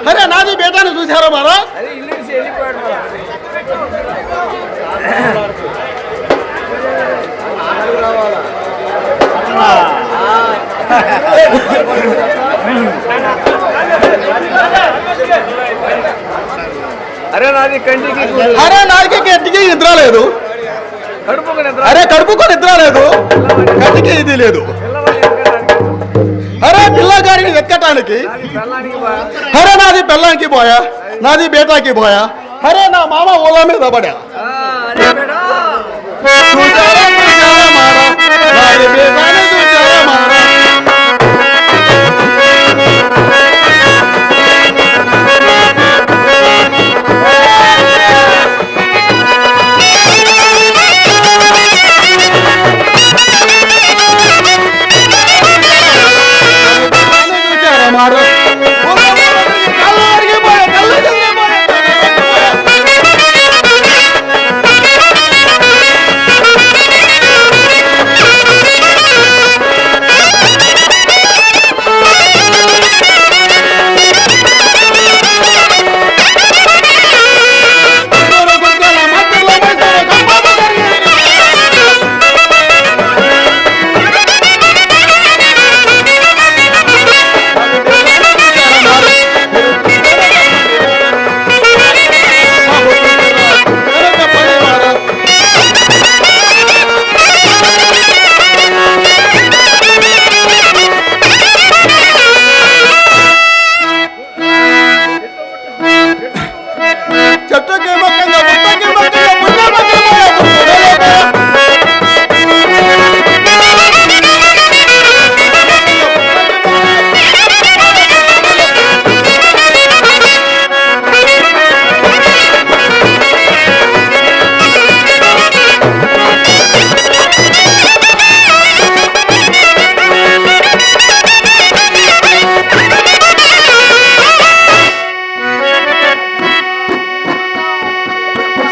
అరే నాది బేటాని చూసారా మారా? అరే నాది కంటికి నిద్ర లేదు. అరే కడుపుకు నిద్ర లేదు, కంటికి ఇది లేదు. అరే పిల్లగాడిని వెతకటానికి. అరే నాది పెళ్ళానికి పోయా, నాది బేటాకి పోయా. అరే నా మామ ఓలా మీద పడా.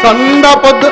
సంద పొద్దు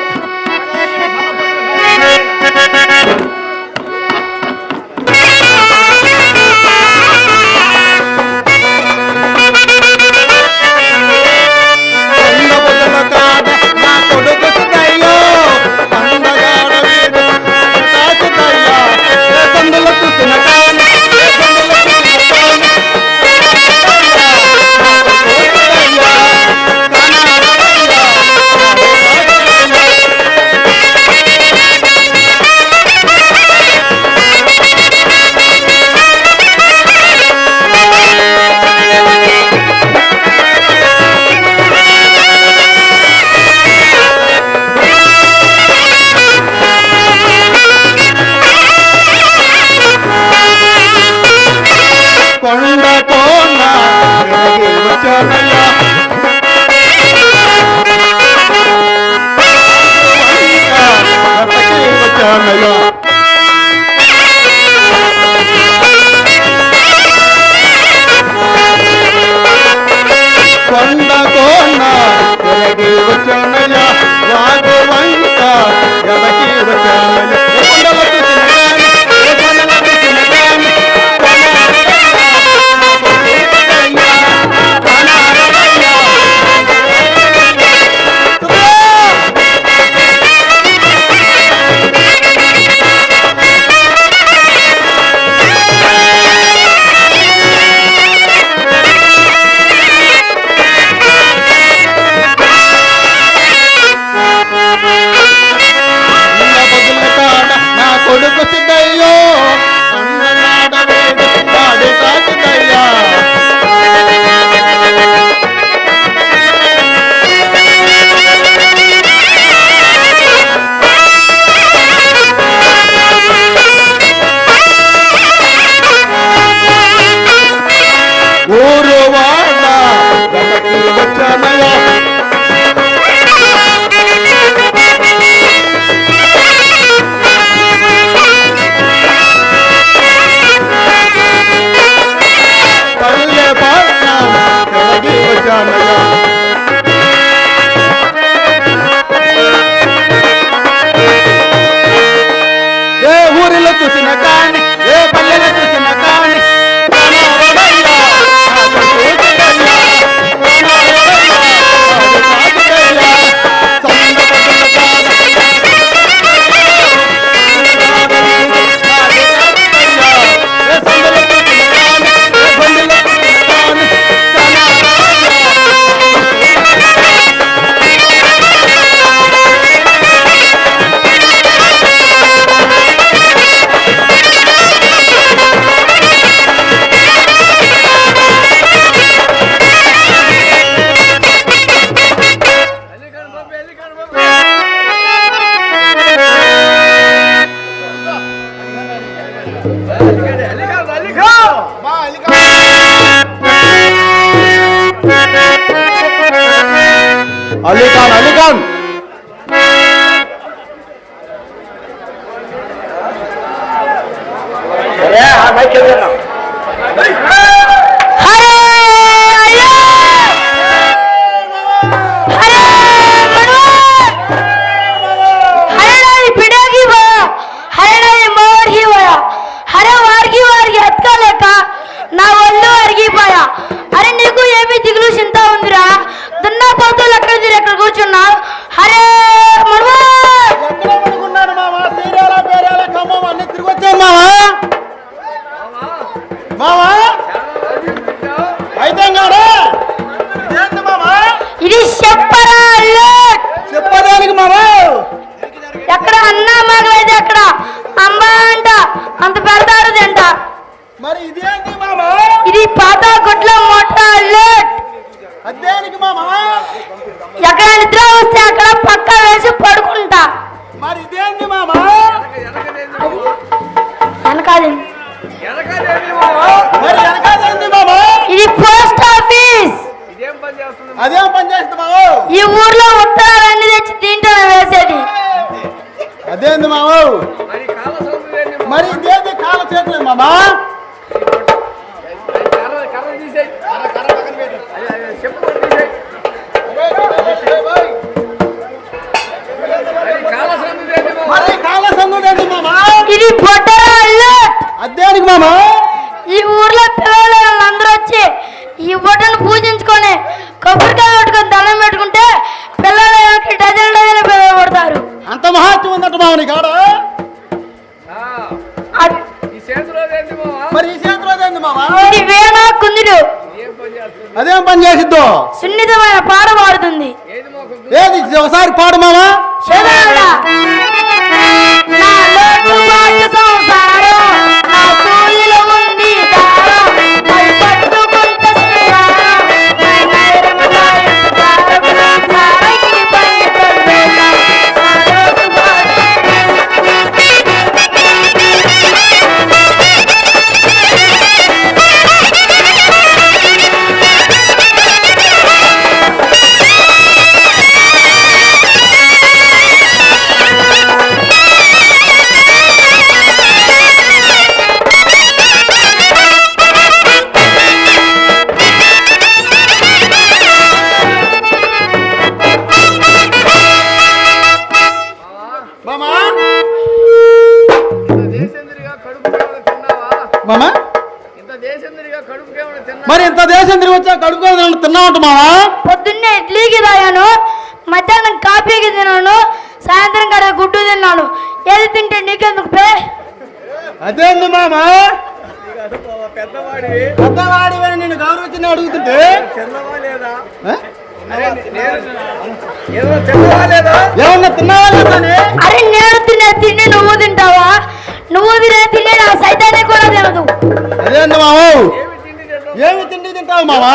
అలీఖాన్ అలీఖాన్ నా ఒళ్ళు అరిగిపోయా. అరే నీకు ఏమి దిగులు చింత ఉందిరా? దున్నా పోతులు ఎక్కడ తిరిగి ఎక్కడ కూర్చున్నావు? అరే ఇది చెప్పరా? చెప్పడానికి మామా ఎక్కడ అన్నా మగలైతే ఎక్కడ అమ్మా అంట అంత పెడతారు తింట. మరి ఇదేంటి మామా? ఇది పాత గుడ్ల మొట్ట అల్లెట్. అదేనికి మామా? ఎక్కడ నిద్ర వస్తే అక్కడ పక్క వేసి పడుకుంటా. మరి ఇదేంటి మామా? వెనకాది మరి వెనకాదేంటి మామా? ఇది పోస్ట్ ఆఫీస్. అదేం పని చేస్తుంది మామా? ఈ ఊర్లో ఉత్తరాలన్నీ తెచ్చి దీంట్లో వేసేది. అదేంది మామా? మరి ఇదేంటి కాల చేతులేదు మామా? మరి కాల సందుదేంటి మామా? ఇది బొట్టరా అల్లెట్. అదేనికి మామా? ఈ ఊర్లో పిల్లలు అందరూ వచ్చి ఈ బొట్టను పూజించుకొని కొబ్బరికాయ పెట్టుకొని దండం పెట్టుకుంటే పిల్లలు డజన్ డజన్ పిల్లలు కొడతారు. అంత మహాత్యం ఉందట మామ నీ కాడ? మరి ఈ చేతిలో అదేంది మామా? ఇది వేణా కుందుడు. అదేం పని చేసిద్దో? సున్నితమైన పాట పాడుతుంది. ఏది ఒకసారి పాడు మామా? శరణా. నా లోటుపాటు సంసారం, నా సూయిలో ఉంది దారం, పై పట్టుకుంట శ్రీరారం, నా నైరమ నాయకు దారం, సారంగి పండితుడు వేళ, నా లోటుపాటు. మామా? మామా? మరి ఇంత దేశం తిరిగి వచ్చా కడుపు తిన్నామంట మామా? పొద్దున్నే ఇడ్లీకి తాగాను, మధ్యాహ్నం కాఫీకి తిన్నాను, సాయంత్రం కడ గుడ్డు తిన్నాను. ఏది తింటే నీకెందుకు పే? అదేంది మామా? పెద్దవాడివని నేను గౌరవించి అడుగుతుంటే ఆ? ఏమన్నా తిన్నావా లేదా? అరే నేను తినే తిండి నువ్వు తింటావా? నువ్వు తినే తిండి నా సైతాన్ని కూడా తినదు. అదేంది మామ? ఏమి తిండి తింటావు మామా?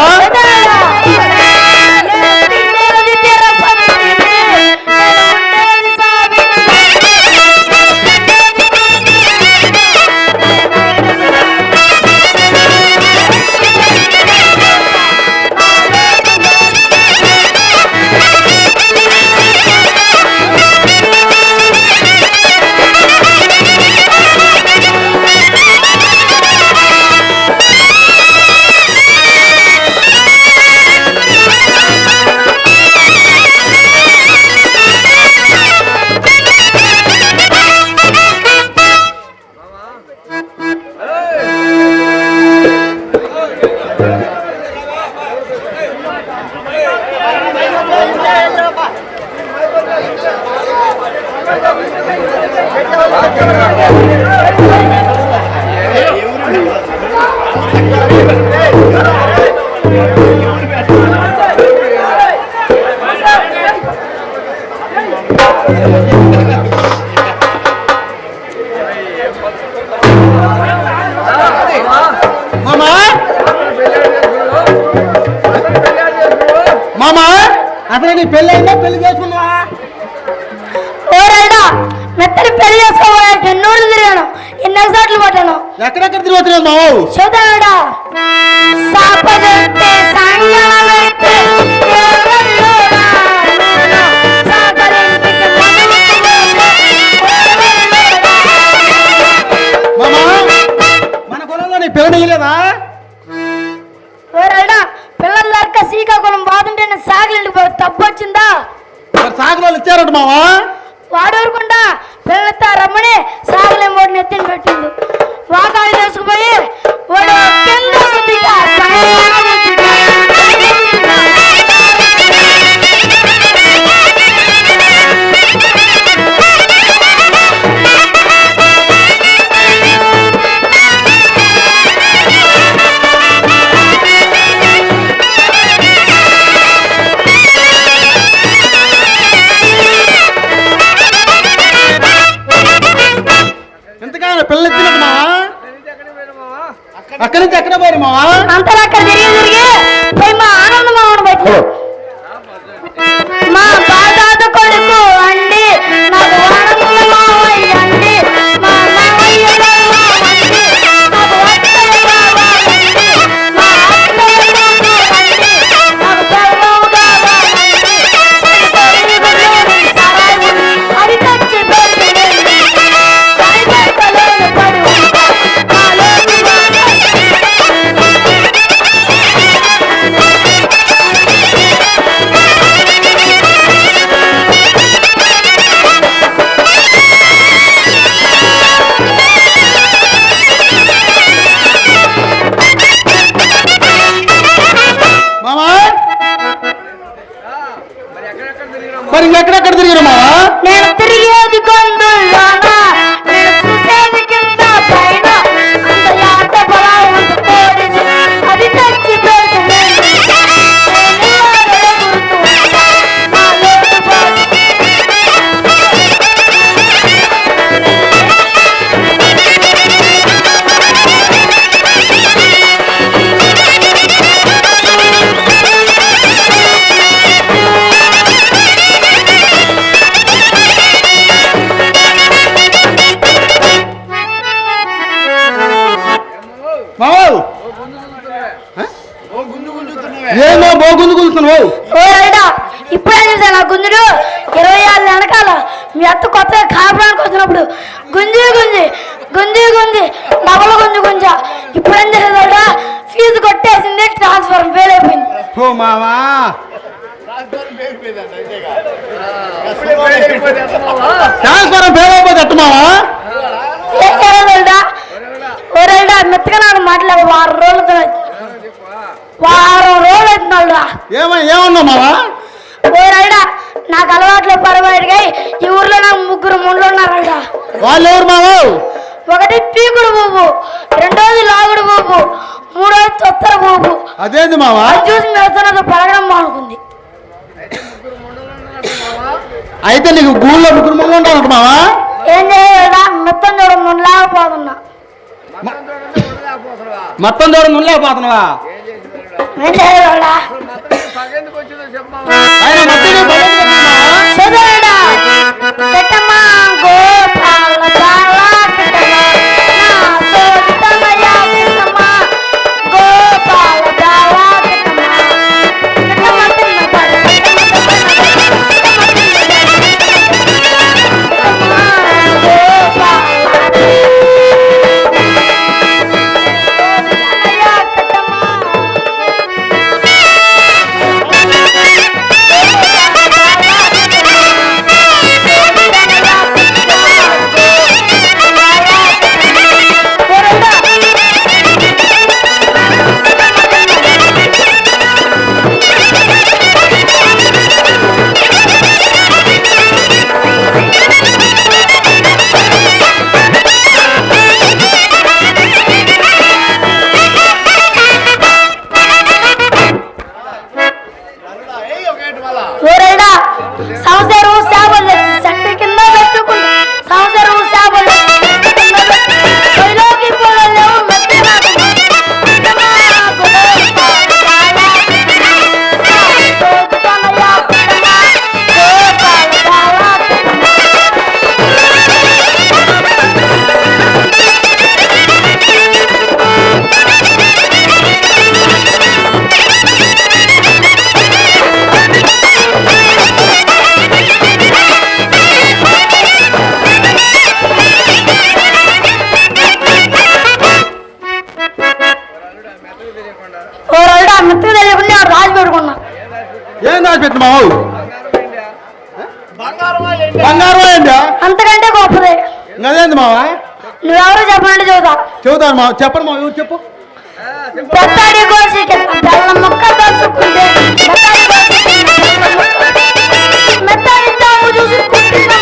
మామా అసలు నీ పెళ్ళి అయిందా? పెళ్లి చేసుకున్నావా? మెత్తని పెళ్లి చేసుకోవాలి. ఎన్నోళ్ళు తిరిగాను, ఎన్నో సార్లు పట్టాను. ఎక్కడెక్కడ తిరిగి వచ్చినావు మావు? చూద్దాడా సాపదంటే సాంగ శ్రీకాకుళం బాగుంటే నేను సాగులు తప్పు వచ్చిందా? మరి సాగులో ఇచ్చారట మావా. వాడూరుకుండా పిల్లలతో రమ్మని సాగులే మూడు నెత్తిని పెట్టింది. వాకాలు తీసుకుపోయి వాడు కింద గుద్దిగా, ఎంతకాలం పిల్లలు ఇచ్చినట్టు మావా. అక్కడి నుంచి ఎక్కడ పోయి మావా. అంతలో అక్కడ తిరిగి పోయి మా ఆనంద మామను బట్టి మా బాధాత కొడుకు అండి, నాకు ఆనంద మావయ్య అండి, మా మావయ్య అండి, నాకు వత్తయ్య కావాలండి, మా అత్తయ్య కావాలండి, నాకు పెళ్ళం కావాలండి, అది తెచ్చి పెట్టి పడి ఉంటా. మరి ఎక్కడెక్కడ తిరిగిరు మావా. నేను తిరిగేది గొంతుల్లోనా, నేను చూసేది కింద పైన, అంత యాట పొలం కోడిసి అది తెచ్చి పెడుతుంది. ఏమో బోగుందు కూర్చున్నావు. ఇప్పుడే చూసా నా గుంజుడు 20 ఏళ్ళ వెనకాల మీ అత్త కొత్తగా కాపురానికి వచ్చినప్పుడు గుంజి గుంజి గుంజి గుంజి డబల్ గుంజి గుంజా. ఇప్పుడేం చేసేదా ఫీజు కొట్టేసింది, ట్రాన్స్ఫర్ ఫెయిల్ అయిపోయింది. ఓ మావా ట్రాన్స్ఫర్ ఫెయిల్ అయిపోతే అట్టు మావా. ఏం చేయలేదా ఓరేడా మెత్తగా నాకు మాట్లాడు వారం రోజులు అవుతున్నాడు. ఏమన్నా మావా. ఓరేడా నాకు అలవాట్లు పరబయటగా ఈ ఊర్లో నాకు 3 ముండ్లు ఉన్నారట. వాళ్ళు ఎవరు మావా. ఒకటి పీకుడు బాబు, రెండోది లాగుడు బాబు, మూడోది తొత్తర బాబు. అదేంది మావా. చూసి మెత్తనతో పరగడం మానుకుంది. అయితే నీకు గూళ్ళో 3 ముండ్లు ఉంటావు మావా. ఏం చేయలేదా మెత్తం చూడ ముండలేకపోతున్నా. మొత్తం దూరం ముండలేకపోతున్నావా. ఏం చేయలేదా చదువుడా పెట్టమ్మా గోపాల బాలా పెట్టమ్మా నా సోదమయ్యా పెట్టమ్మా గోపాల బాలా పెట్టమ్మా పెట్టమ్మా సంవత్సరం సేవలు చెట్టు కింద పెట్టుకుంటా సంవత్సరం సేవలు పొయ్యిలోకి పొలలేవు ఏం దాచిపెట్టి మావు బంగారం ఏంటా అంతకంటే గొప్పదే. అదేంది మావా నువ్వెవరు చెప్పండి చెబుతా. చెబుతాను మావ చెప్పండి మావ ఎవరు చెప్పు బెత్తాడి కోసి బెల్లం ముక్క దోచుకుంటే బెత్తాడి కోసి మెత్తాడి తాము చూసుకుంటున్నాం.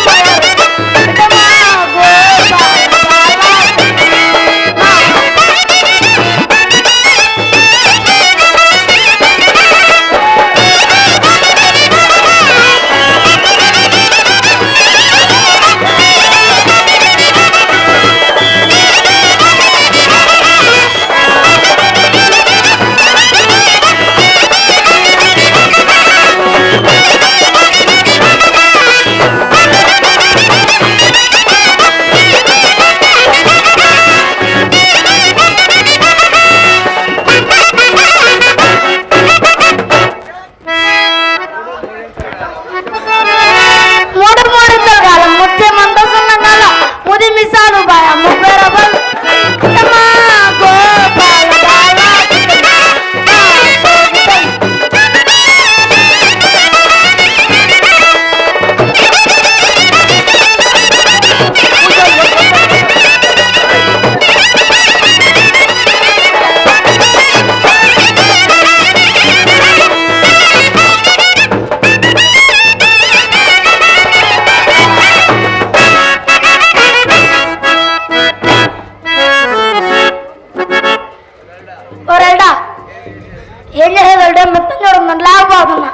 ఏం చేసేదంటే మొత్తం చూడమని లేకపోతున్నా.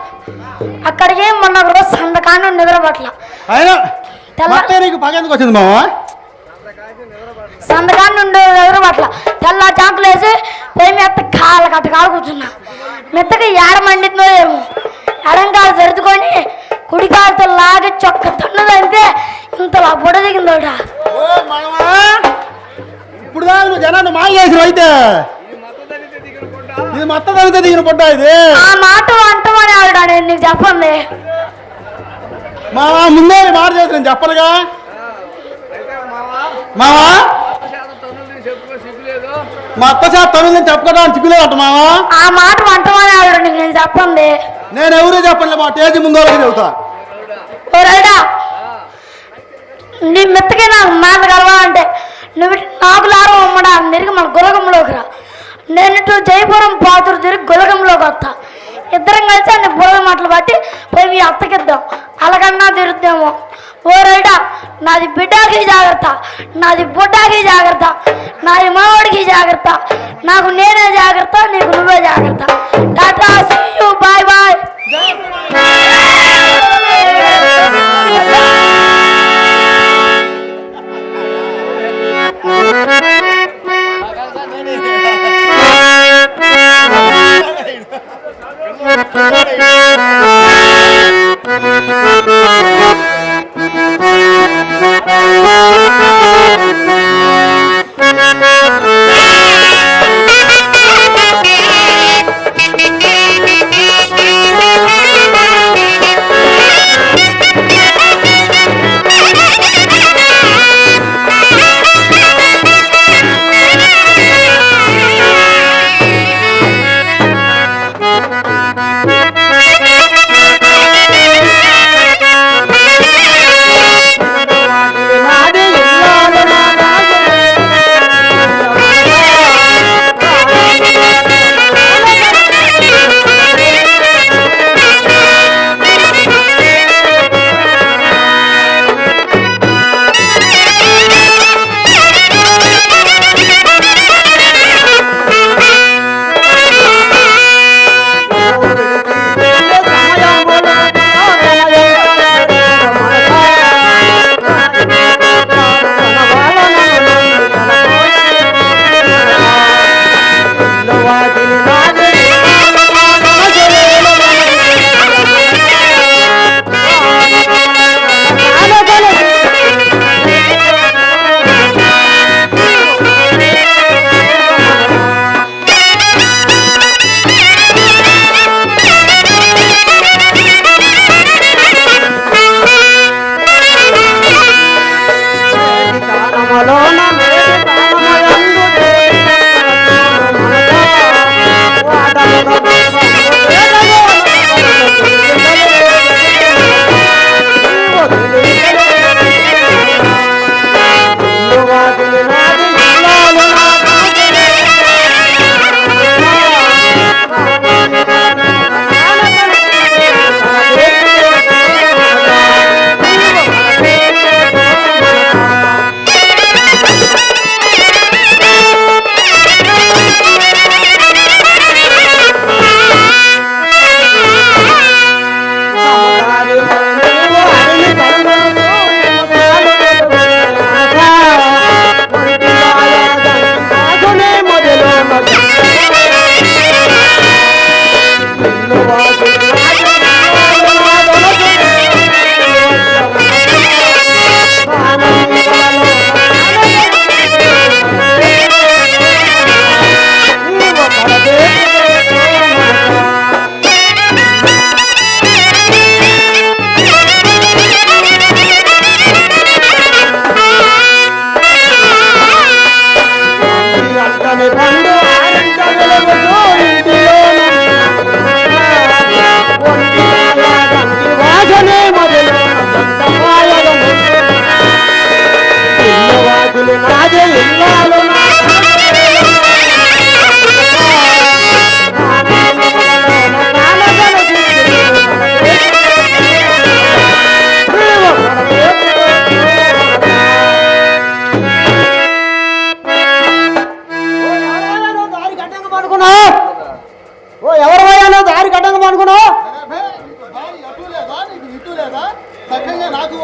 అక్కడికి మొన్న రోజు సంతకాన్ని నిద్రపట్ల వచ్చింది మావా సంతకాన్ని ఉండే నిద్రపట్ల తెల్ల చాకులు వేసి పోయి మెత్త కాళ్ళ కట్ట కాలు కూర్చున్నా. మెత్తగా ఏడ మండితో ఏమో ఎడంకాలు సరుదుకొని కుడికాలతో లాగి చొక్క తన్నుదంటే ఇంతలా బుడ దిగిందోట. ఇప్పుడు నువ్వు జనాన్ని మాయ చేసిన అయితే ఇది మొత్తం తగ్గితే దిగిన పొట్ట ఇది. ఆ మాట అంటమని ఆవిడ నేను నీకు చెప్పండి మావా ముందే మాట చేసి చెప్పనుగా మావా మా అత్త శాతం తను చెప్పుకోవడానికి సిగ్గులేదట మావా. ఆ మాట అంటమని ఆవిడ నీకు నేను చెప్పండి. నేను ఎవరు చెప్పండి మా టేజీ ముందు వాళ్ళకి చెబుతా. నీ మెత్తకే నాకు మాట కలవా అంటే నువ్వు నాకు లారం అమ్మడా తిరిగి మన గులగంలోకి రా. నేను ఇటు జయపురం పాతురు తిరిగి గులగంలోకి వస్తా. ఇద్దరం కలిసి అన్ని బుర్ర మాటలు బట్టి పోయి మీ అత్తకిద్దాం అలాగన్నా తిరుగుద్దామో. ఓ రైడా నాది బిడ్డకి జాగ్రత్త, నాది బుడ్డాకి జాగ్రత్త, నాది మావాడికి జాగ్రత్త, నాకు నేనే జాగ్రత్త, నీకు నువ్వే జాగ్రత్త. Tata see you bye bye.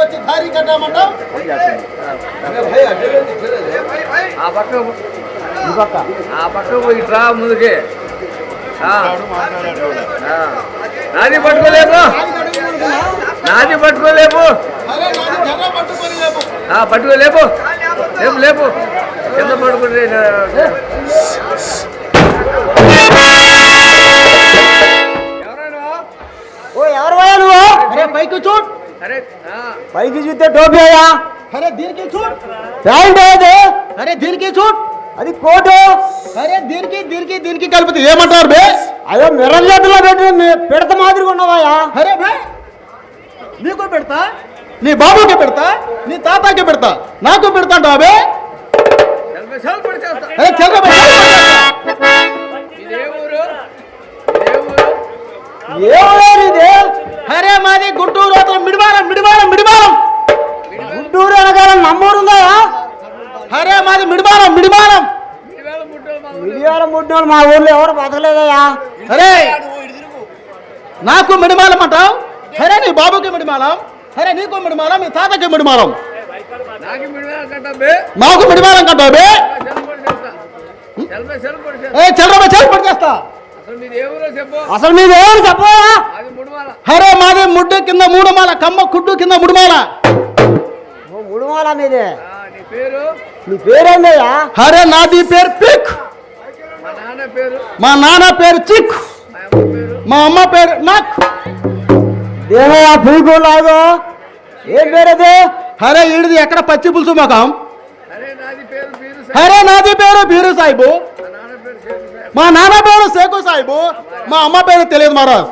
వచ్చి దారి కట్టామంటావు ఆ పక్క పోయి రా ముందుకి నాది పట్టుకోలేము పట్టుకోలేపు లేపు కింద పట్టుకుంటే ఎవరు పోయా నువ్వు? అరే పైకి చూడు అరే పైకి చూస్తే టోపీ అయ్యా. అరే దీనికి చూడు ప్యాంట్ అది. అరే దీనికి చూడు అది కోటు. అరే దీనికి దీనికి దీనికి కలిపితే ఏమంటారు బే అయ్యో మిర్రర్ చేతిలో పెట్టి పిడత మాదిరిగా ఉన్నావయ్యా. అరే బే నీకు పెడతా నీ బాబుకి పెడతా నీ తాతకి పెడతా నాకు పెడతా అంటావా బే అరే చల్రా బే ఇదే ఊరు ఏ ఊరు ఇది? అరే మాది గుంటూరు అతను మిడిమారం గుంటూరు వెనకాల నమ్మూరు ఉందా? అరే మాది మిడిమారం మిడియాల ముడ్డోళ్ళు మా ఊర్లో ఎవరు బతకలేదయ్యా. అరే నాకు మిడిమాలం అంటావు అరే నీ బాబుకి మిడిమాలం అరే నీకు మిడిమాలం మీ తాతకి మిడిమాలం నాకు మిడిమాలం కంటావు బే చల్రా పడి చేస్తా అసలు మీరు ఎవరు చెప్పవా? అరే మాది ముడ్డు కింద మూడుమాల కమ్మ కుడ్డు కింద ముడుమాల ముడుమాల మీదే. పేరు నీ పేరేందయ్యా? అరే నాది పేరు పిక్ మా నాన్న పేరు చిక్ మా అమ్మ పేరు నక్ దేవయ్యా పీకు లాగు. ఏం పేరది? అరే ఈడిది ఎక్కడ పచ్చి పులుసు మొఖం అరే నాది పేరు బీరు సాహిబు మా నాన్న పేరు సేకు సాహిబు మా అమ్మ పేరు తెలియదు మహారాజ్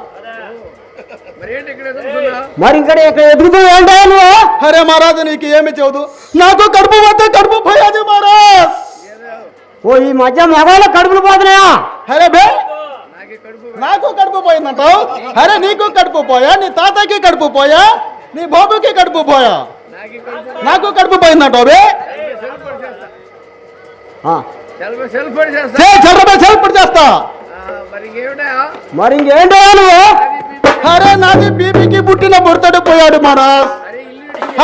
మరి ఇక్కడ ఎదుగుతూ ఏంటో నువ్వు? అరే మహారాజు నీకు ఏమి చెబుదు నాకు కడుపు పోతే కడుపు పోయేది మహారాజ్ ఓ ఈ మధ్య మగవాళ్ళ కడుపులు పోతున్నాయా? అరే బే నాకు కడుపు పోయిందంటావు అరే నీకు కడుపు పోయా నీ తాతకి కడుపు పోయా నీ బాబుకి కడుపు పోయా నాకు కడుపు పోయిందంటావు బే సెల్ఫ్ చేస్తా మరి ఇంకేంటో నువ్వు? అరే నాది బీబీకి పుట్టిన బుర్తడు పోయాడు మహారాజ్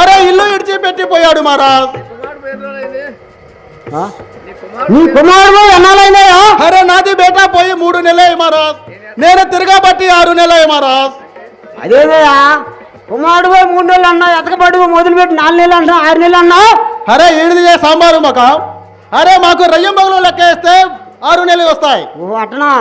అరే ఇల్లు ఇడిచి పెట్టిపోయాడు మహారాజ్ నీ కుమారుడు ఎన్నాళ్ళైనాయా? అరే నాది బేటా పోయి 3 నెలలు మహారాజ్ నేను తిరగబట్టి 6 నెలలు మహారాజ్ అదేదయ్యా కుమారుడు 3 నెలలు అన్నా ఎతకబడి మొదలుపెట్టి 4 నెలలు అన్నా 6 నెలలు అన్నా? అరే ఈడిది సాంబారు మాకు అరే మాకు రయ్యం బగులు లెక్క వేస్తే 6 నెలలు వస్తాయి ఓ అట్టనా?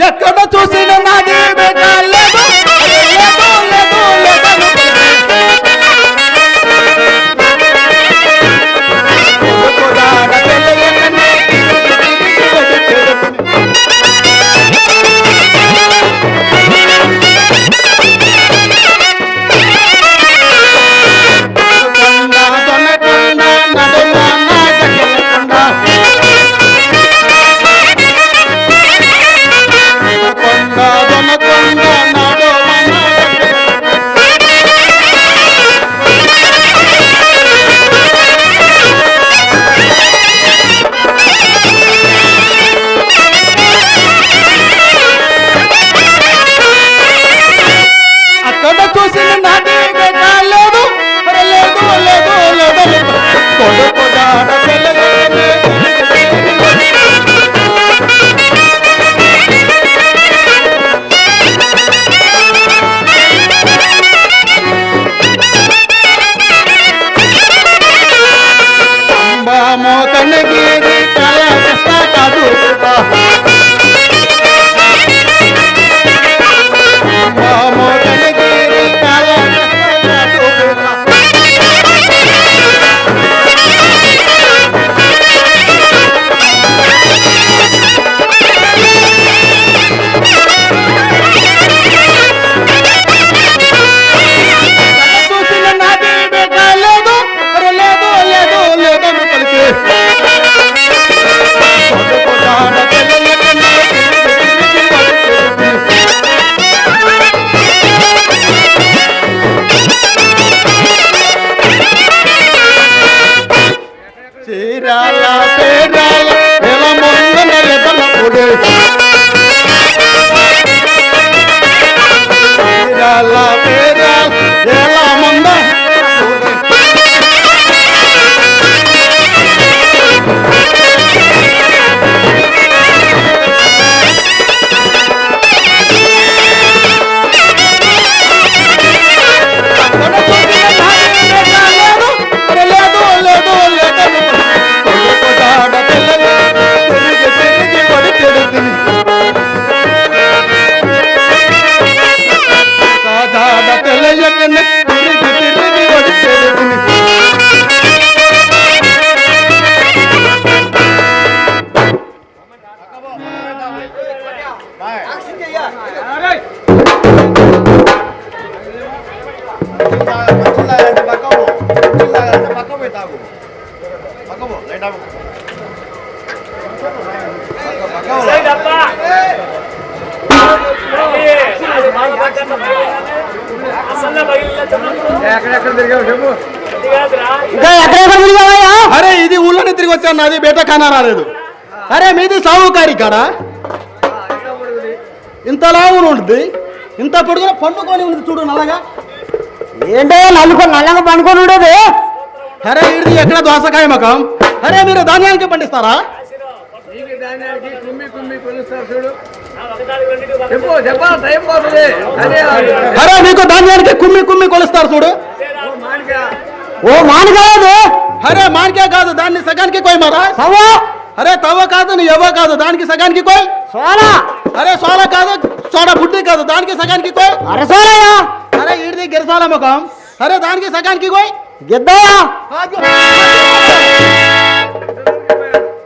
ఎక్కడ చూసిన నాది బేటా లేదు చీరాల పేరాల ఎలా మొన్న ఎదలపుడే చీరాల పేరాల ఎలా మొన్న ఎక్కడెక్కడ తిరిగావు చెప్పు. ఇంకా ఎక్కడెక్కడ తిరిగావయ్యా? అరే ఇది ఊళ్ళోనే తిరిగి వచ్చాను నాది బేటా ఖానా రాలేదు. అరే మీది సావుకారి కాడా? ఇంతలా ఉంటుంది, ఇంత పొడుగున పండుకొని ఉంది చూడు నల్లగా. ఏంటో నల్లగా పండుకొని ఉండేది. అరే ఇది ఎక్కడ దోసకాయ మకం. అరే మీరు ధాన్యానికి పండిస్తారా? నీకు ధాన్యానికి కుమ్మి కుమ్మి కొలుస్తారు చూడు. చెప్పు చెప్పా టైం పోతుంది. అదే అరే మీకు ధాన్యానికి కుమ్మి కుమ్మి కొలుస్తారు చూడు. మానిక ఓ మానకాదు. అరే మానికే కాదు, దాన్ని సగానికి కోయి మారా. సవ్వా. అరే తవ్వ కాదు, నీ ఎవ్వ కాదు, దానికి సగానికి కోయి. సోనా. అరే సోడా కాదు, సోడా బుడ్డి కాదు, దానికి సగానికి కోయి. అరే సోనయ్యా. అరే ఈడిది గిరసాల ముఖం. అరే దానికి సగానికి కోయి. గిద్దయ్యా.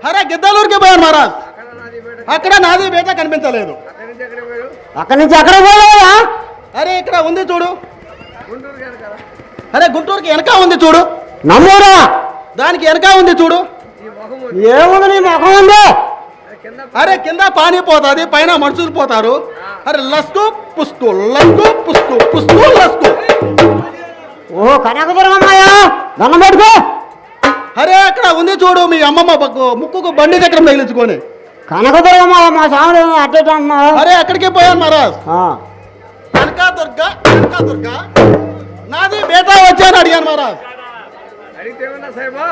అరే గిద్దలూరుకి పోయాను మహారాజ్. అక్కడ నాది బేట కనిపించలేదు. అక్కడి నుంచి ఎక్కడ పోయావా? అరే ఇక్కడ ఉంది చూడు. అరే గుంటూరుకి వెనక ఉంది చూడు. నమ్మూరా. దానికి వెనక ఉంది చూడు. ఏముంది నీ ముఖం ఉంది? అరే కింద పానీ పోతుంది, పైన మనుషులు పోతారు. అరే లస్కు పుస్తు లస్కు పుస్తు పుస్తు లస్కు. ఓ కనకదుర్గమ్మయ్యా, దండం పెట్టుకో. అరే అక్కడ ఉంది చూడు మీ అమ్మమ్మ ముక్కుకు బండి చక్రం తగిలించుకొని. కనకదుర్గమ్మయ్య మా సాములు అట్టే అంటున్నావు. అరే అక్కడికి పోయాను మహారాజ్. ఆ. కనకాదుర్గ కనకాదుర్గ నాది బేటా వచ్చాను అడిగాను మహారాజ్. అడిగితేమన్నా సాహెబా?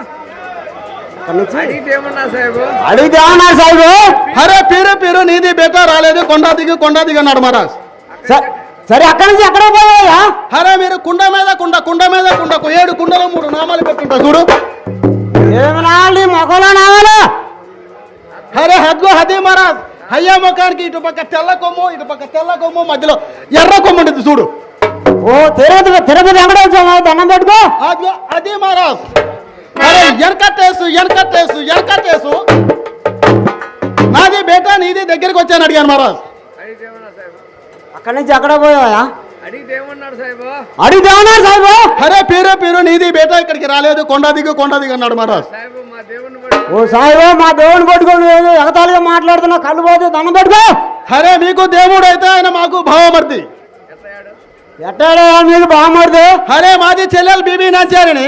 అక్కడి నుంచి అడిగితేమన్నా సాహెబు? అడిగితే ఏమన్నారు సాహిబు? అరే పీరు నీది బేటా రాలేదు, కొండ దిగి అన్నాడు మహారాజ్. సరే అక్కడి నుంచి ఎక్కడ పోయావా? అరే మీరు కుండ మీద కుండకు 7 కుండలు 3 నామాలు పెట్టుంటా చూడు. ఏమి నావాలి మొక్కలో నావాలి? అరే హద్దు హది మహారాజ్. అయ్యా ముఖానికి ఇటు పక్క తెల్ల కొమ్ము మధ్యలో ఎర్ర కొమ్ము ఉంటుంది చూడు. ఓ తిరుపతి వెంకటేశ్వర దండం పెట్టుకో. అది మహారాజ్. అరే ఎనకట్టేసు నాది బేటా నీది దగ్గరికి వచ్చాను అడిగాను మహారాజ్. అడిగితేమన్నా సాహెబు? అక్కడి నుంచి ఎక్కడ పోయావా? అడిగితేమన్నాడు సాహెబు? అడిగితే ఏమన్నారు సాహిబు? అరే పీరు నీది బేటా ఇక్కడికి రాలేదు, కొండ దిగు అన్నాడు మహారాజ్. సాహెబు మా దేవుని బట్టి ఓ సాహిబు మా దేవుని పట్టుకొని ఎగతాళిగా మాట్లాడుతున్నా, కళ్ళు పోతే దండం పెట్టుకో. అరే మీకు దేవుడు అయితే ఆయన మాకు భావమర్ది. ఎట్టాడా మీకు బాగుమరిది? అరే మాది చెల్లెలు బీబీ నాచారిని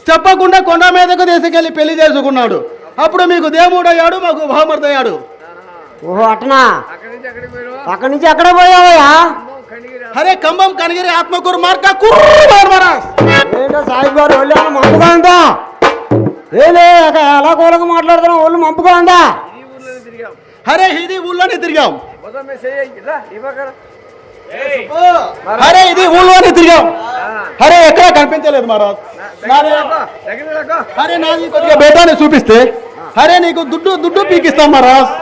చెప్పకుండా కొండ మీదకు తీసుకెళ్లి పెళ్లి చేసుకున్నాడు. అప్పుడు మీకు దేవుడు అయ్యాడు, మాకు భావమర్ది అయ్యాడు. ఓహో అట్టనా. అక్కడి నుంచి ఎక్కడికి పోయారు? అక్కడి నుంచి ఎక్కడ పోయావయ్యా? కనిగిరి అరే కంబం కనగిరి ఆత్మకూరు మార్క మహారాజ్. ఏంటో సాహిబ్ గారు ఒళ్ళు ఏమన్నా మంపుగా ఉందా? ఏలే ఎలా కూలగా మాట్లాడుతున్నావు, ఒళ్ళు మంపుగా ఉందా? ఈ ఊర్లోనే తిరిగాం. అరే ఇది ఊళ్ళోనే తిరిగాం. మొదమే చెయ్యి రా ఈ పక్కన. అరే ఇది ఊళ్ళోనే తిరిగాం. అరే ఎక్కడ కనిపించలేదు మహారాజ్. దగ్గర అరే నాది కొద్దిగా బేటాని చూపిస్తే అరే నీకు దుడ్డు పీకిస్తాం మహారాజ్.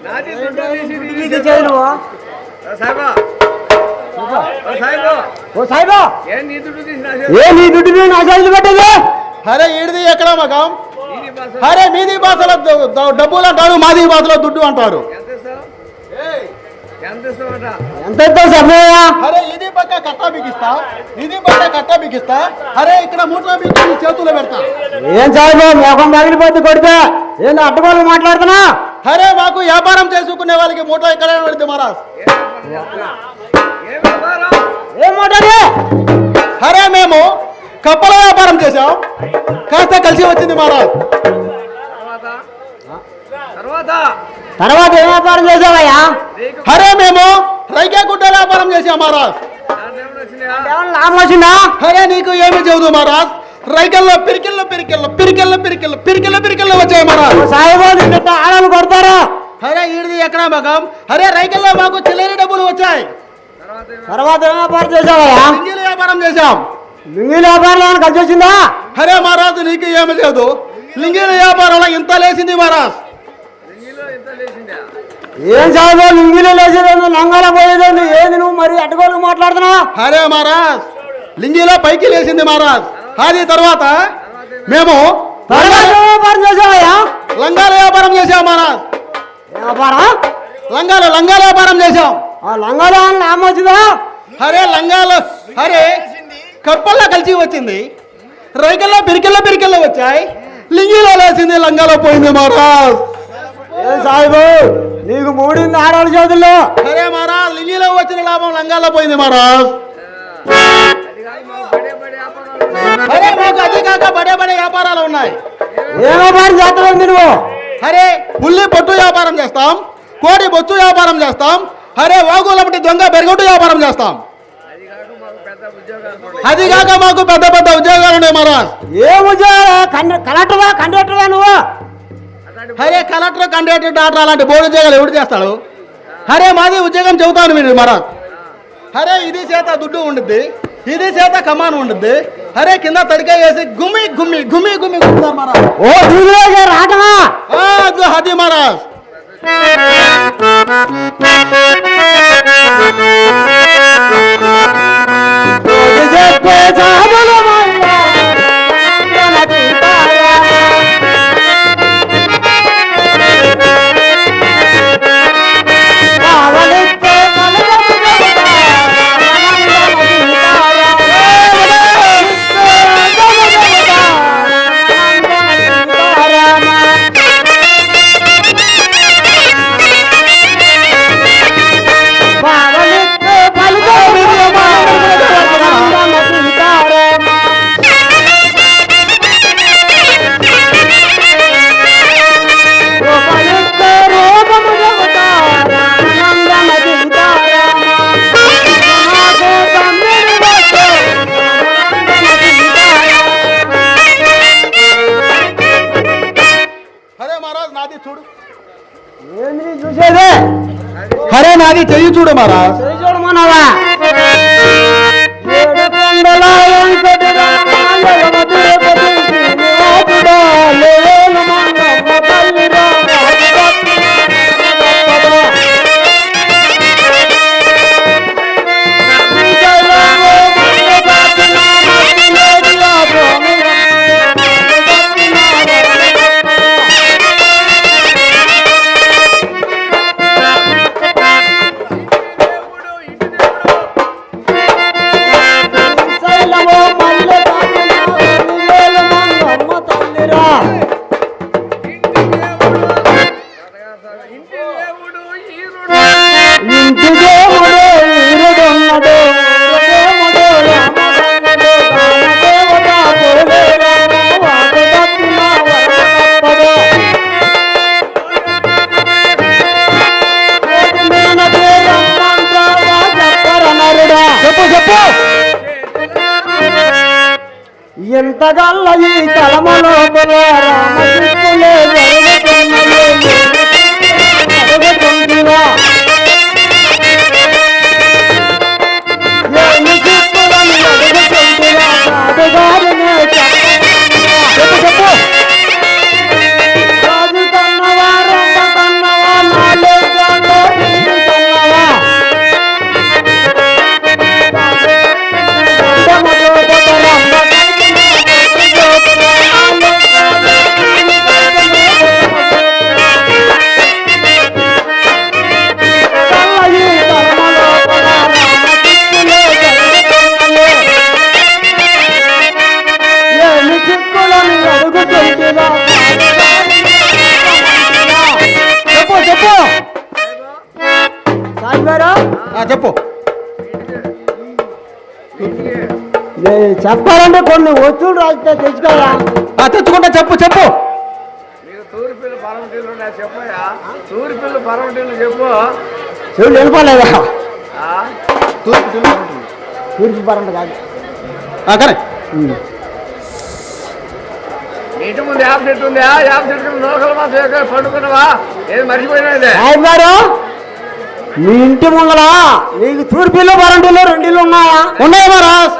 నాది దుడ్డు తీసి నీకు చేయను. సాహెబా సాహెబు ఓ సాహిబా, ఏ నీ దుడ్డు తీసి నా ఏ నీ దుడ్డు నా చేతులు పెట్టేది? అరే ఈడిది ఎక్కడ మగం. నీది బాస అరే మీది భాషలో డబ్బులు అంటారు, మాది భాషలో దుడ్డు అంటారు. ఎంత ఇస్తావు? ఎంత ఇస్తావట? ఎంత ఇస్తావు సమయా? అరే ఇది పక్క కట్ట బిగిస్తా. అరే ఇక్కడ మూటలో బిగి చేతులు పెడతా. ఏం సాహిబా మొఖం పగిలిపోద్ది కొడితే. ఏంటి అడ్డగోలు మాట్లాడుతున్నా? అరే మాకు వ్యాపారం చేసుకునే వాళ్ళకి మూట ఎక్కడ పెడితే మహారాజ్. ఏ వ్యాపారం? ఏం మాట్లాడి? అరే మేము కప్పల వ్యాపారం చేశాం, కాస్త కలిసి వచ్చింది మహారాజ్. తర్వాత తర్వాత తర్వాత ఏం వ్యాపారం చేసావయ్యా? నీకు అరే మేము రైకే గుడ్డ వ్యాపారం చేశాం మహారాజ్. దాంట్లో ఏమైనా వచ్చినాయా? ఏమన్నా లాభం వచ్చిందా? అరే నీకు ఏమి చెబుదు మహారాజ్, రైకల్లో పిరికిళ్ళు వచ్చాయి మహారాజ్. సాయిబు నిన్న ఆడలు కొడతారా? అరే ఈడిది ఎక్కడ మగం? అరే రైకల్లో మాకు చిల్లరి డబ్బులు వచ్చాయి. తర్వాత ఏమైనా? తర్వాత ఏం వ్యాపారం చేసావయ్యా? లింగీల వ్యాపారం చేశాం. లింగిల వ్యాపారం ఏమైనా కలిసి వచ్చిందా? అరే మహారాజు నీకు ఏమి చేయదు, లింగీల వ్యాపారంలో ఇంత లేచింది మహారాజ్. రింగిలో ఇంత లేచిందా? ఏం సాయిబు లింగిలో లేచేదేంది, లంగాల పోయేదేంది, ఏది నువ్వు మరి అటుకోలు మాట్లాడుతున్నావు? అరే మహారాజ్ లింగీలో పైకి లేచింది మహారాజ్. అది తర్వాత మేము తర్వాత ఏం వ్యాపారం చేసావయ్యా? లంగాల వ్యాపారం చేశాం మహారాజ్. ఏం వ్యాపారం? లంగాల వ్యాపారం చేశాం. ఆ లంగాలో ఏమన్నా లాభం వచ్చిందా? అరే అరే కప్పల్లో కలిసి వచ్చింది, రైకల్లో పిరికిళ్ళు వచ్చాయి, లింగిలో లేచింది, లంగాలో పోయింది మహారాజ్. ఏం సాయిబు నీకు మూడింది ఆడవాళ్ళ చేతుల్లో. అరే మహారాజ్ లింగిలో వచ్చిన లాభం లంగాలో పోయింది మహారాజ్. అది కాదు మాకు బడే వ్యాపారాలు ఉన్నాయి. అరే మాకు అది కాక బడే వ్యాపారాలు ఉన్నాయి. ఏం వ్యాపారం చేస్తావు నువ్వు? అరే ఉల్లి పొట్టు వ్యాపారం చేస్తాం, కోడి బొచ్చు వ్యాపారం చేస్తాం, అరే వాగులపటి దొంగ బెరగొట్టు వ్యాపారం చేస్తాం. అది కాక మాకు పెద్ద ఉద్యోగాలు ఉన్నాయి. అది కాక మాకు పెద్ద ఉద్యోగాలు ఉన్నాయి మహారాజ్. ఏం కలెక్టర్వా కండక్టర్వా నువ్వు? అట్లాంటి అరే కలెక్టర్ కండక్టర్ డాక్టర్ అలాంటి బోర్డు ఉద్యోగాలు ఎవడు చేస్తాడు? అరే మాది ఉద్యోగం చెబుతాను మీరు మహారాజ్. అరే ఇది చేత దుడ్డు ఉండుద్ది, ఇది చేత కమాన్ ఉండుద్ది. అరే కింద తడికాయ వేసి గుమ్మి గుమ్ముతారు మహారాజ్. ఓ దీనిలో రాటమా? అది మహారాజ్. చెప్పే సాధులు చూసేదే? అరే నాది చెయ్యి చూడు మహారాజ్. చూడమన్నావా? ఎంతగల్ల ఈ తలమలో రామకృష్ణులే జరుగుతుందిరా. ఏమి చిక్కులని అడుగుతుందిరా, కాదుగారినే చెప్పు. రాజు కన్నవా, రమ్మ కన్నవా, నాలుగు కన్నవా, చెప్పాలంటే కొన్ని వస్తువులు రాస్తే తెచ్చుకోయా. తెచ్చుకుంటా, చెప్పు చెప్పు. నీకు తూరి పిల్లు పరమటీలు ఉన్నాయి చెప్పయా. తూరి పిల్లు పరమటీలు చెప్పు. చెవులు వెళ్ళిపోలేదా? ఆ? తూర్పు పరంట కాదు. కరెక్ట్. ఇంటి ముందు యాప్ చెట్టు ఉందా? యాప్ చెట్టు నోకల మాత్రం పండుకున్నావా? ఏది మర్చిపోయినా సాయి గారు, మీ ఇంటి ముంగల నీకు తూర్పులో పరంటిలో 2 ఇళ్ళు ఉన్నాయా? ఉన్నాయి మహారాజ్.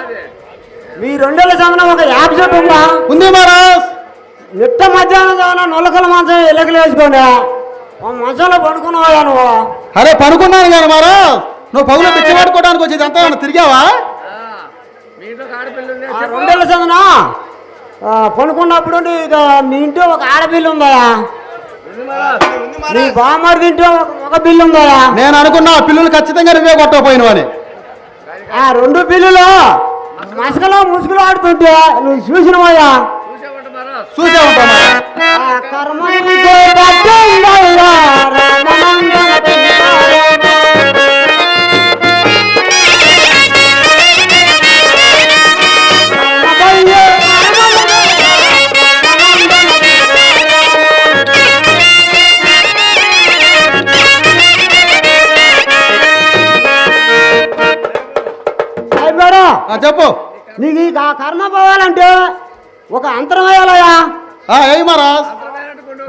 మీ 2 ఇళ్ళ సంగన ఒక యాప్ చెట్టు ఉందా? ఉంది మహారాజ్. నిట్ట మధ్యాహ్నం ఏమైనా నొలకల మంచం ఎలకలు వేసుకోండి. మంచంలో పడుకున్నావా నువ్వు? అరే పడుకున్నాను కానీ మహారాజ్, నువ్వు పగులు పిచ్చి పట్టుకోవడానికి వచ్చేది అంతా తిరిగావా? మీ ఇంట్లో ఆడపిల్ల ఉంది 2 ఇళ్ళ సంగన పడుకున్నప్పుడు మీ ఇంట్లో ఒక ఆడపిల్ల ఉందా? నీ బామ్మడి తింటే ఒక బిల్లు ఉందా? నేను అనుకున్నా పిల్లలు ఖచ్చితంగా నువ్వే కొట్టకపోయినవు అని. ఆ 2 పిల్లులు మసకలో ముసుగులు ఆడుతుంటే నువ్వు చూసినవయ్యా? చూసే ఉంటాను. చెప్పు. నీకు ఈ కర్మ పోవాలంటే ఒక అంతరం వేయాలయ్యా. ఏ మహారాజ్?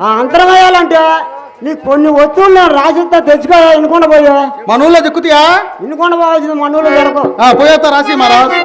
ఆ అంతరం వేయాలంటే నీకు కొన్ని వస్తువులు నేను రాసిస్తా, తెచ్చుకోయా. ఇనుకుండా పోయా. మన ఊళ్ళో దిక్కుతాయా? ఇనుకుండా పోవాల్సింది మన ఊళ్ళో జరగ. పోయేస్తా రాసి మహారాజ్.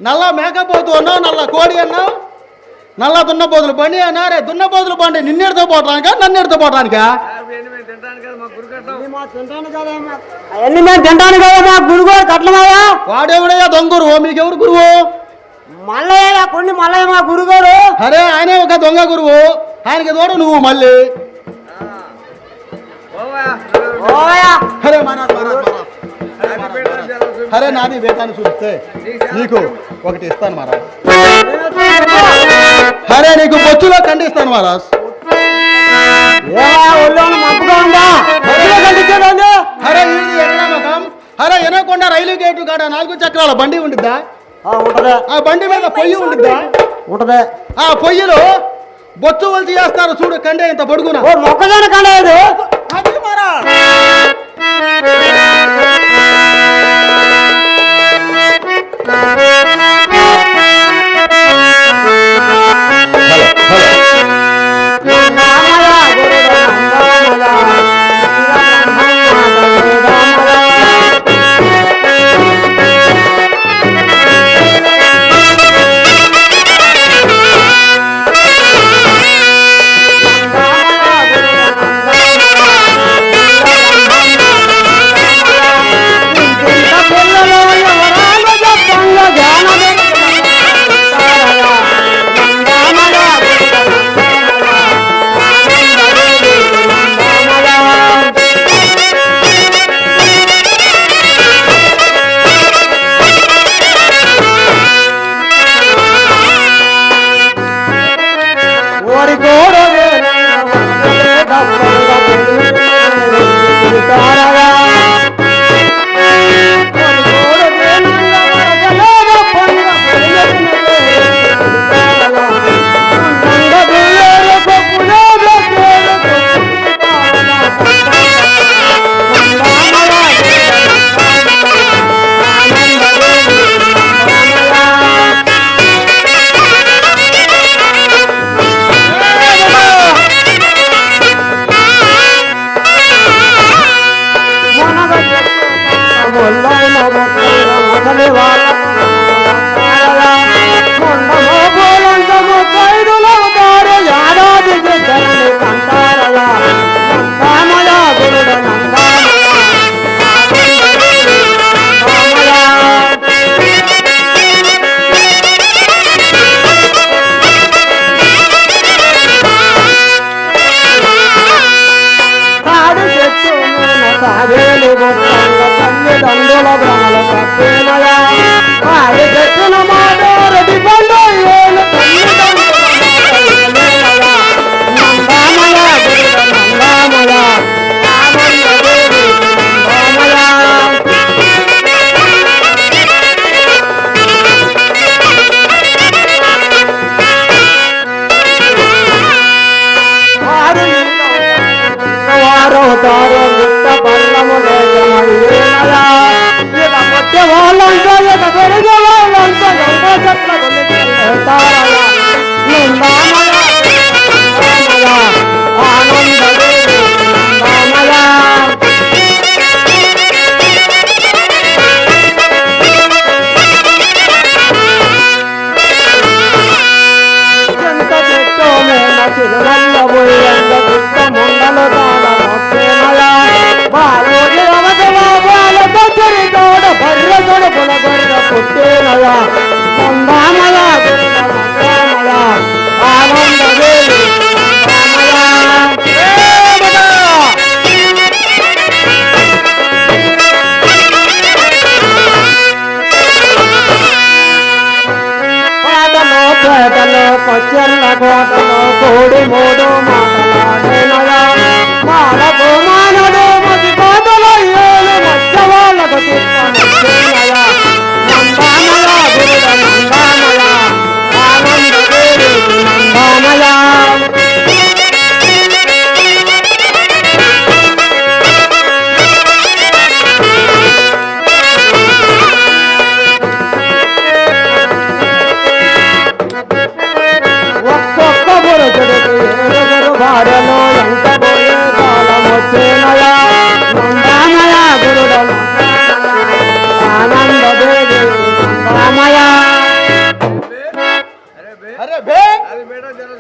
నల్ల మేకపోతు అన్నావు, నల్ల కోడి అన్నావు, నల్ల దున్నపోతులు బండి అన్నా. రే దున్నపోతులు బండి నిన్నెడుతో పోవటానికా నన్ను ఎడుతో పోవటానికా? అవన్నీ మేము తింటాను కదా మా గురువు కట్లమాయా. వాడెవడయ్యా దొంగరు? మీకెవరు గురువు? మల్లయ్య కొన్ని మల్లయ్య మా గురుగారు. అరే ఆయనే ఒక దొంగ గురువు, ఆయనకి తోడు నువ్వు మళ్ళీ. అరే అరే నాది వేతాన్ని చూపిస్తే నీకు ఒకటి ఇస్తాను మహారాజ్. అరే నీకు బొచ్చులో ఖండిస్తాను మహారాజ్. ఒళ్ళో మంపుగా ఉందా? పండించేదండి అరే ఇది ఎక్కడ ముఖం అరే ఎనకొండ రైలు గేటు కాడ 4 చక్రాల బండి ఉండిద్దా ఉంటదే ఆ బండి మీద పొయ్యి ఉండిద్దా ఉంటదే ఆ పొయ్యిలో బొచ్చు వలిచి చేస్తారు చూడు కండే ఇంత పొడుగున ఓ మొక్కజొన్న కండేది అది మరా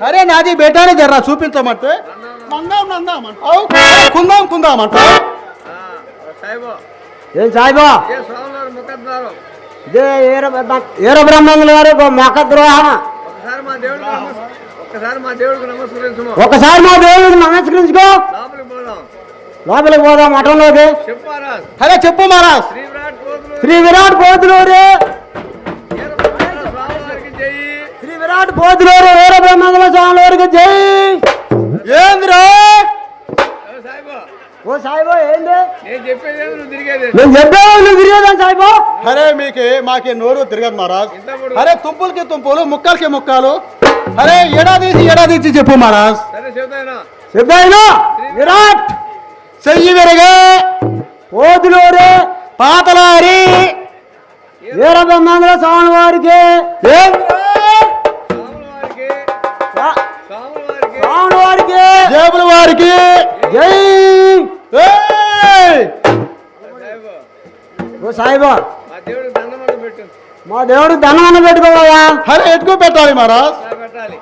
అరే నాది బేటానే జర్రా చూపించమంటే కుందాం కుందామంటావు ఏం సాయిబా ఇదే ఏర బ్రహ్మంగులు గారు మొక్క ద్రోహం ఒకసారి మా దేవుడికి నమస్కరించుకో లోపలికి పోదాం మఠంలోకి అరే చెప్పు మహారాజ్ శ్రీ విరాట్ పోతులూరు శ్రీ విరాట్ పోతులూరు వీర బ్రహ్మంగుల స్వామి వారికి జై ఏంద్రా ఓ సాయిబో ఏంది నేను చెప్పేది ఏంది, నువ్వు తిరిగేది ఏంది? నేను చెప్పావు నువ్వు తిరిగేదాన్ని సాయిబో. అరే మాకే నోరు తిరగదు మహారాజ్. అరే తుంపులకి తుంపులు ముక్కలకి ముక్కలు. అరే ఏడాది ఇచ్చి చెప్పు మహారాజ్. సరే చెబుతాను. సిద్ధాయినా విరాట్ చెయ్యి విరగే ఓదులూరు పాతలారి వీరబ్రహ్మేంద్ర స్వామి వారికి స్వామి వారికి జేబుల వారికి జై. ఏయ్! ఓ సాయిబా మా దేవుడికి దండం పెట్టు. మా దేవుడికి దండం పెట్టుకోవాలా. అరే ఎక్కువ పెట్టాలి మహారాజ్. ఇట్లా పెట్టాలి,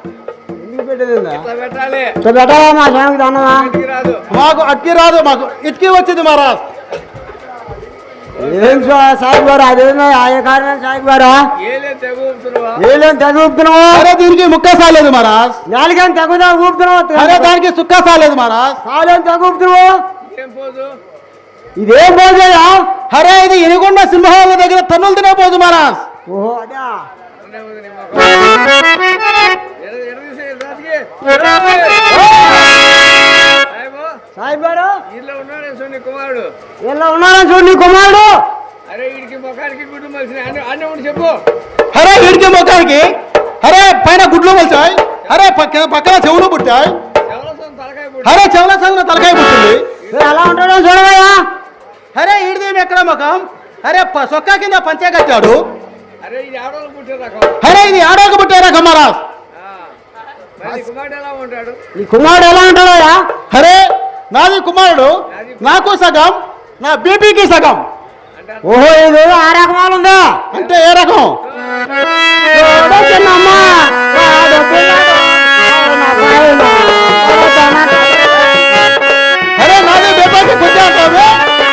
ఎందుకు పెట్టేది ఇట్లా పెట్టాలి. పెట్టాలా మా స్వామికి దండమా. ఇంటికి రాదు. మాకు అక్కి రాదు, మాకు ఇటుకి వచ్చింది మహారాజ్. ఏం సాయిబు గారు అదేమో ఆయా కారణం సాయిబు గారా ఏలే తెగ ఊపుతున్నావా? ఏలేం తెగ ఊపుతున్నావు. అరే దీనికి ముక్క సాలేదు మహారాజ్. నాలుగేం తెగుదా ఊపుతున్నావు. అరే దానికి సుక్క సాలేదు మహారాజ్. కాలేం తెగ ఊపుతున్నావు. ఏం పోదు? ఇదేం పోజయ్యా. అరే ఇది ఎనుగొండ సింహాల దగ్గర తన్నులు తినబోదు మహారాజ్. ఓహో అదా ఉండే ఉంది నీ మొఖం. ఎడ తీసే రాజుకి. సాయిబు, సాయిబు గారు ఇంట్లో ఉన్నాడే సోని కుమారుడు. ఇలా ఉన్నారని చూడు నీ కుమారుడు. అరే వీడికి ముఖానికి గుడ్డు మలిసిన అన్న ఉండి చెప్పు. అరే వీడికి ముఖానికి అరే పైన గుడ్లు మొలిచాయి. అరే పక్కన చెవులు పుట్టాయి. ఎవరో సొంత తలకాయ పుట్టి. అరే చెవుల సంగున తలకాయ పుట్టింది. ఎలా ఉంటాడో చూడవయ్యా. అరే ఈడిదేమి ఎక్కడ ముఖం. అరే సొక్కా కింద పంచే కట్టాడు. అరే ఇది ఆడవాళ్ళు పుట్టే రకం. అరే ఇది ఆడోకి పుట్టే రకం మహారాజ్. మరి కుమారుడు ఎలా ఉంటాడు? నీ కుమారుడు ఎలా ఉంటాడోయా. అరే నాది కుమారుడు, నాకు సగం, నా బీపీకి సగం. అంటే ఓహో ఇది ఆ రకమాలు ఉందా. అంటే ఏ రకం? చిన్నమ్మా అరే నాది బీపీకి కొద్దా అంటావే.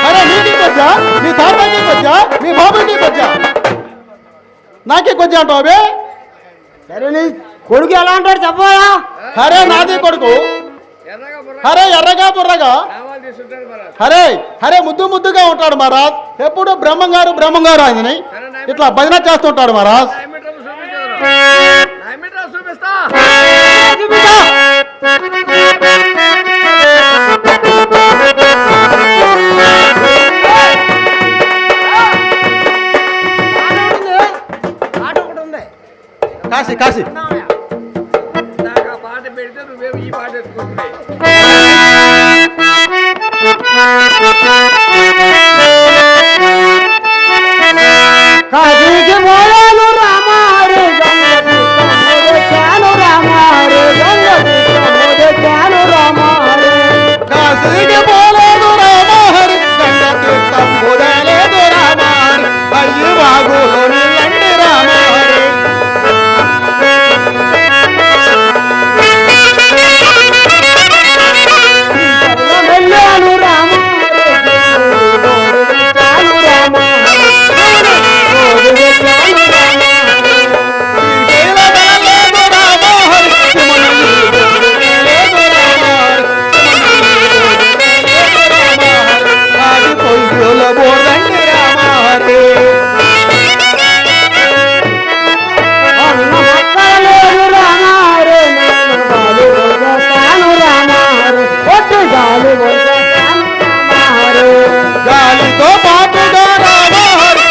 అరే నీకి కొద్దా, నీ తాతకి కొద్దా, నీ బాబుకి కొద్దా, నాకే కొద్దా అంటావే. సరే నీ కొడుకు ఎలా ఉంటాడు చెప్పవా. అరే నాది కొడుకు. ఎర్రగా బుర్ర అరే ఎర్రగా బుర్రగా. నామాలు తీసుకుంటాడు మరి. అరే ముద్దుగా ఉంటాడు మహారాజ్. ఎప్పుడు బ్రహ్మంగారు ఆయనని ఇట్లా భజన చేస్తుంటాడు మహారాజ్. నా ఎమ్మిట్రాలు చూపించదు. నా ఎమ్మిట్రాలు చూపిస్తా. ఆట ఒకటి ఉంది. కాశీ నాకు ఆ పాట పెడితే నువ్వేమో ఈ పాట ఎత్తుకుంటుంది. కాశీకి పోయాను రామారే గంగను రామారే గంగను రామారే. కాశీకి పోలేదు రామహరి, గంగ తీర్థం పోలేదు రామహరి, అయ్యి వాగులోని లండి రామహరి. వెళ్ళాను రామారే గాలితో పాటుగా రామహరి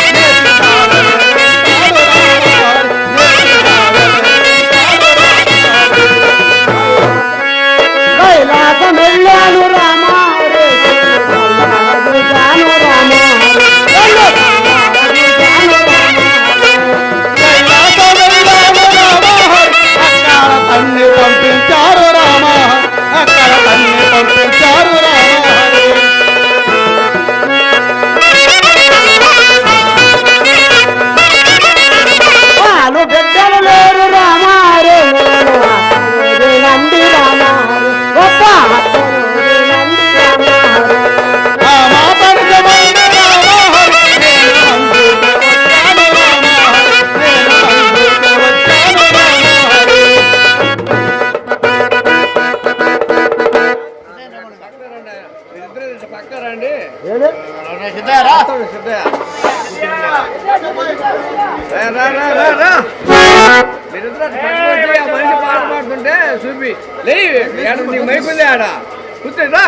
కైలాసం వెళ్ళాను రామారే తన్ని పంపించారు రామ, అక్కడ తన్ని పంపించారు రామహరి. వాళ్ళు బిడ్డలు లేరు రామారే నంది రామారే గొప్ప నంది రామారే. ఆ మాతను జమైన రామహరి, నేను అందుకు వచ్చాను రామహరి, నేను అందుకు వచ్చాను రామహరి. మీరిద్దరు పక్క రండి. ఏడు సిద్ధయ్య. మీరిద్దరు పక్క వచ్చి ఆ మనిషి పాట పాడుతుంటే చూపి లే. నీకు మైకుంది ఆడ కూర్చోండి రా.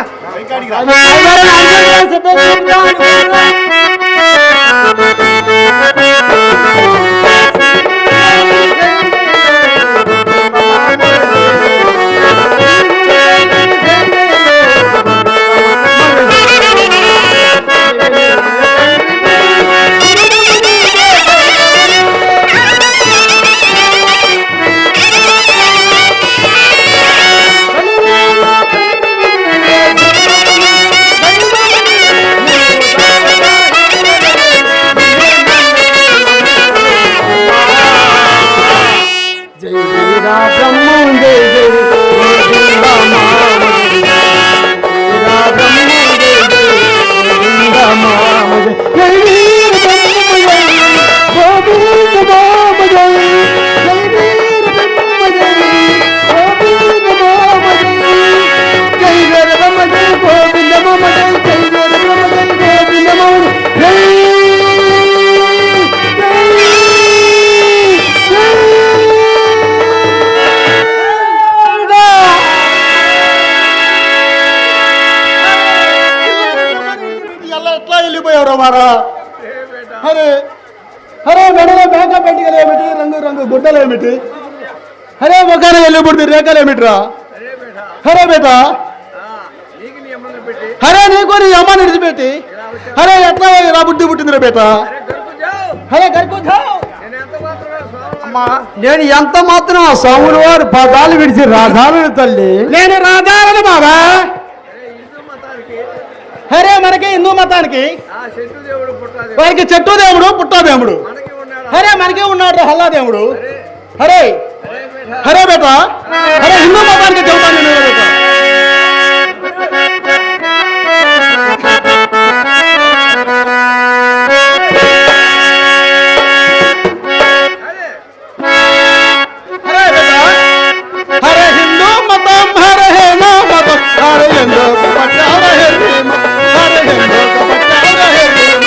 ఎట్లా వెళ్ళిపోయారు మారా? అరే అరే మెడలో మేకప్ పెట్టుకలు ఏమిటి, రంగు రంగు గుడ్డలు ఏమిటి, అరే ముఖాన వెళ్ళిపోతుంది రేఖలు ఏమిట్రా? అరే బేటా, నీకు నీ అమ్మని పెట్టి అరే నీకు నీ అమ్మని విడిచిపెట్టి అరే ఎట్లా రా బుద్ధి పుట్టిందిరా బేటా? అరే గడుపు నేను ఎంత మాత్రమే స్వామి అమ్మా, నేను ఎంత మాత్రం ఆ స్వాములు వారు పదాలు విడిచి రాధాలను తల్లి. నేను రాజాలను బాబా. హిందూ మతానికి అరే మనకి హిందూ మతానికి ఆ చెట్టు దేవుడు పుట్టాది, వారికి చెట్టు దేవుడు పుట్టా దేవుడు. మనకి ఉన్నాడు. అరే మనకే ఉన్నాడు హల్లా దేవుడు. అరే అరే బేటా, అరే బేటా, అరే హిందూ మతానికి చెబుతాను నేను బేటా. అరే అరే బేటా, అరే హిందూ మతం హరే హేనా మతం హరే హిందూ కపట హరే హేమ హరే హిందూ కపట హరే హేమ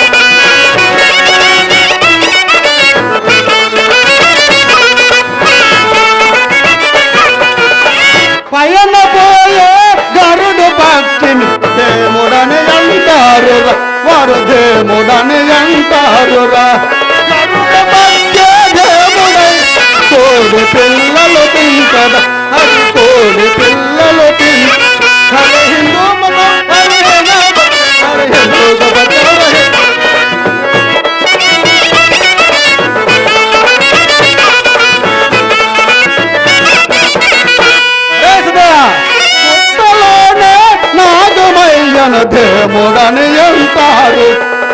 పయన పోయే గరుడు పక్షిని దేముడని అంటారురా, వారు దేముడని అంటారురా. గరుడ పక్షి దేముడై కోడి పిల్లలు తింటదా, అది కోడి పిల్లలు తింట. హరే హిందూ మతం హరే నామ హరే హిందూ కపట హరే పుట్టలోనే నాగమయ్యన దేముడని అంటారు,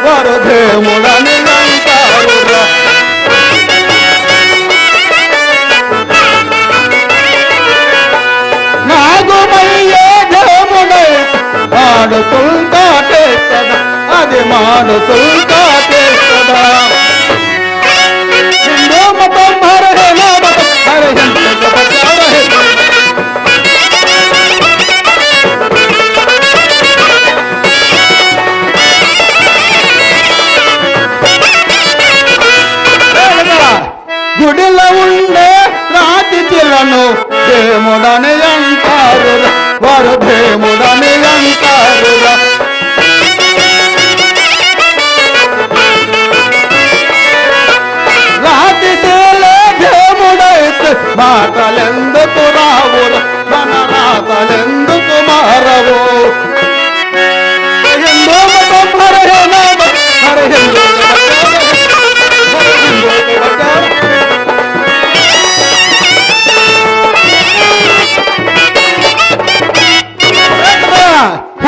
వారు దేముడని అంటారు. నాగమయ్యే దేముడై మాడు తుల్కాటేస్తదా, అది మాడు తుల్కాటేస్తదా. హిందూ మతం హరే హేనా మతం హరే హిందూ కపట హరే గుడిలో ఉండే రాతి చిలను దేముడని అంటారు, వారు దేముడని అంటారు. రాతి శిలే దేముడైతే మాటలెందుకు రావురు, మన రాతలెందుకు మారవు. హిందూ మతం హరే హేనా హరే హిందూ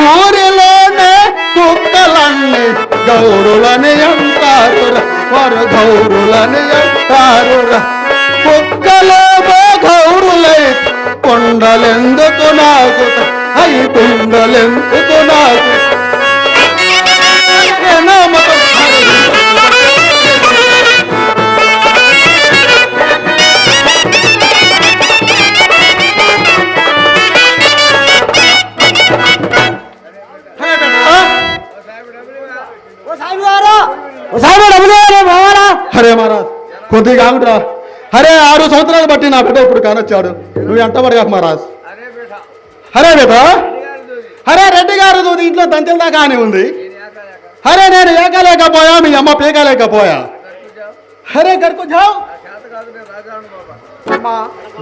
ఊరిలోనే కుక్కలన్నీ గౌరులని అంటారు, వారు గౌరులని అంటారు. కుక్కలేమో గౌరులై కొండలెందుకు నాకు, అయి కొండలెందుకు నాకు. నమ్మకం హరే మహారాజ్ కొద్దిగా ఆగురా. హరే 6 సంవత్సరాలు బట్టి నా బిడ్డ ఇప్పుడు కానొచ్చాడు, నువ్వు ఎంట పడగాక మహారాజ్. అరే బేటా, హరే బేటా, అడిగారు చూసి అరే రెడ్డి గారు దూది ఇంట్లో దంచెల దాకా అని ఉంది. అరే నేను ఏకలేకపోయా, మీ అమ్మ పీకలేకపోయా. అరే గడుకు జావు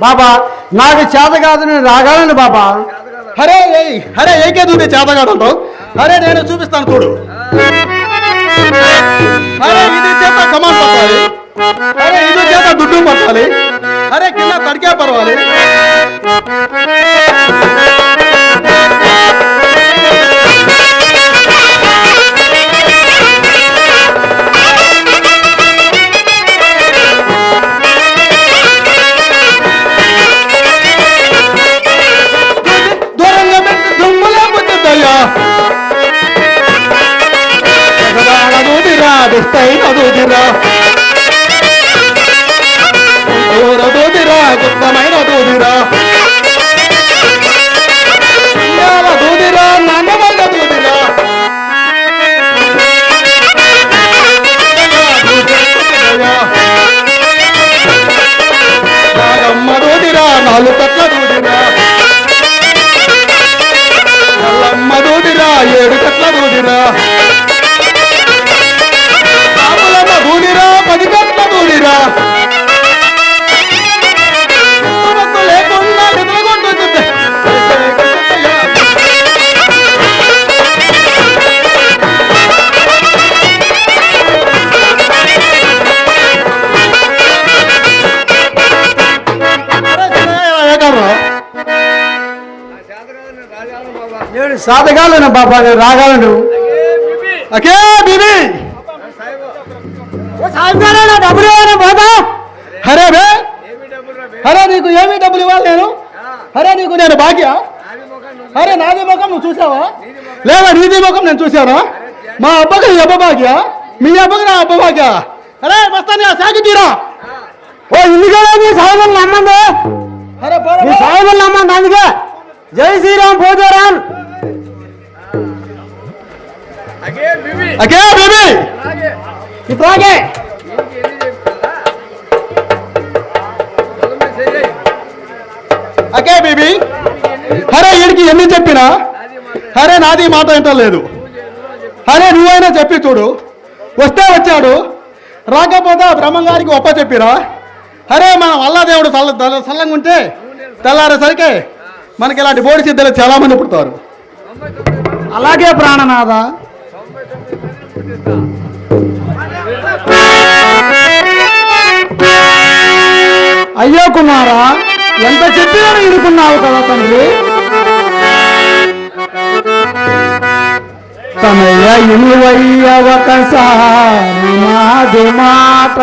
బాబా నాకు చేత కాదు, నేను రాగాలండి బాబా. అరే అరే ఏకే దూది చేతగాడు అంటావు. అరే నేను చూపిస్తాను చూడు. అరే ఇది చేత కమాన్ పట్టాలి. అరే ఇది చేత దుడ్డు పట్టాలి. అరే కింద తడికే పర్వాలి. దూరంగా పెట్టి దుమ్ములే పుట్టుద్దయ్యా. దూదిరా దుస్తైన దూదిరా, దూదిరా గుప్తమైన దూదిరా, దూదిరా నాణ్యమైన దూదిరా, నాగమ్మ దూదిరా నాలుగు కట్ల దూదిరా, నల్లమ్మ దూదిరా 7 కట్ల దూదిరా, రాములమ్మ దూదిరా 10 కట్ల దూదిరా, లేకుండా నిద్రగొంటుంది. నేను సాధగాలను బాబా, నేను రాగాలను. అకే బీబీ డబ్బులు ఇవ్వను బాబా. అరే బే, అరే నీకు ఏమి డబ్బులు ఇవ్వాలి నేను? అరే నీకు నేను భాగ్య? అరే నాది ముఖం నువ్వు చూసావా? లేదా నీది ముఖం నేను చూసానా? మా అబ్బకి నీ అబ్బ భాగ్య, మీ అబ్బకి నా అబ్బ భాగ్య. అరే వస్తాను సాగి తీరా. ఓ ఇందుకే మీ సాగులు నమ్మండి, అరే మీ సాగులు నమ్మండి. అందుకే జై శ్రీరామ్ పోతారాన్. అకే బేబీ ఇట్లాగే అకే బేబీ. అరే వీడికి ఎన్ని చెప్పినా అరే నాది మాట వింటలేదు. అరే నువ్వైనా చెప్పి చూడు. వస్తే వచ్చాడు, రాకపోతే ఆ బ్రహ్మంగారికి ఒప్ప చెప్పిరా. అరే మన వల్లాదేవుడు సల్లంగా ఉంటే తెల్లారేసరికి మనకి ఇలాంటి బోడి సిద్ధులు చాలా మంది పుడతారు. అలాగే ప్రాణనాథ. అయ్యో కుమారా, ఎంత చెప్పినా ఇరుకున్నావు కదా తండ్రి. తనయ్య ఇనువయ్య ఒకసారి మాది మాట